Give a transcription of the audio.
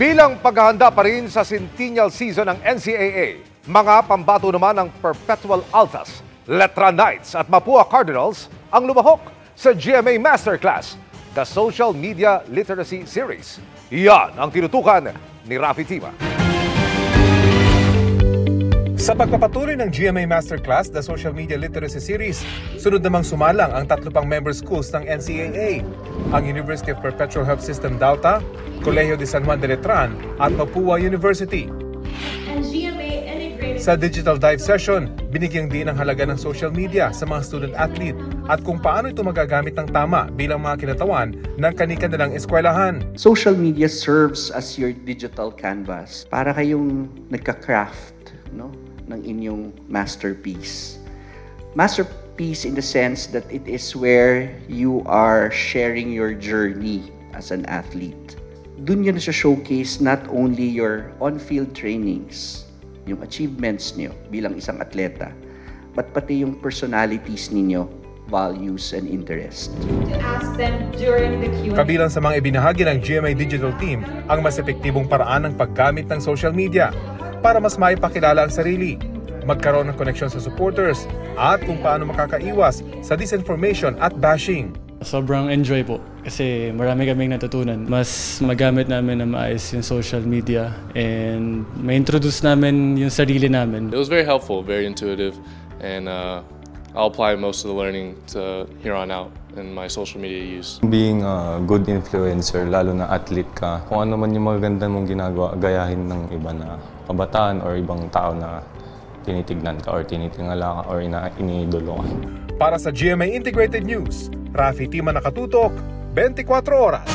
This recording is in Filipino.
Bilang paghahanda pa rin sa centennial season ng NCAA, mga pambato naman ng Perpetual Altas, Letra Knights at Mapua Cardinals ang lumahok sa GMA Masterclass, the Social Media Literacy Series. Yan ang tinutukan ni Rafi Tima. Sa pagpapatuloy ng GMA Masterclass, the Social Media Literacy Series, sunod namang sumalang ang 3 pang member schools ng NCAA, ang University of Perpetual Health System Dauta, Colegio de San Juan de Letran at Mapua University. Sa Digital Dive Session, binigyang din ang halaga ng social media sa mga student-athlete at kung paano ito magagamit ng tama bilang mga kinatawan ng kani-kanilang eskwelahan. Social media serves as your digital canvas para kayong nagka-craft, no, ng inyong masterpiece. Masterpiece in the sense that it is where you are sharing your journey as an athlete. Doon yun siya showcase not only your on-field trainings, yung achievements niyo bilang isang atleta, but pati yung personalities ninyo, values and interest. Kabilang sa mga ibinahagi ng GMA Digital Team ang mas epektibong paraan ng paggamit ng social media para mas maipakilala ang sarili, magkaroon ng koneksyon sa supporters, at kung paano makakaiwas sa disinformation at bashing. Sobrang enjoy po kasi marami kaming natutunan. Mas magamit namin na maayos yung social media and ma-introduce namin yung sarili namin. It was very helpful, very intuitive, and I'll apply most of the learning to here on out in my social media use. Being a good influencer, lalo na athlete ka, kung ano man yung magaganda mong ginagawa, gayahin ng iba na kabataan or ibang tao na tinitignan ka or tinitingala ka or iniidolo ka. Para sa GMA Integrated News, Rafi Tima nakatutok, 24 oras.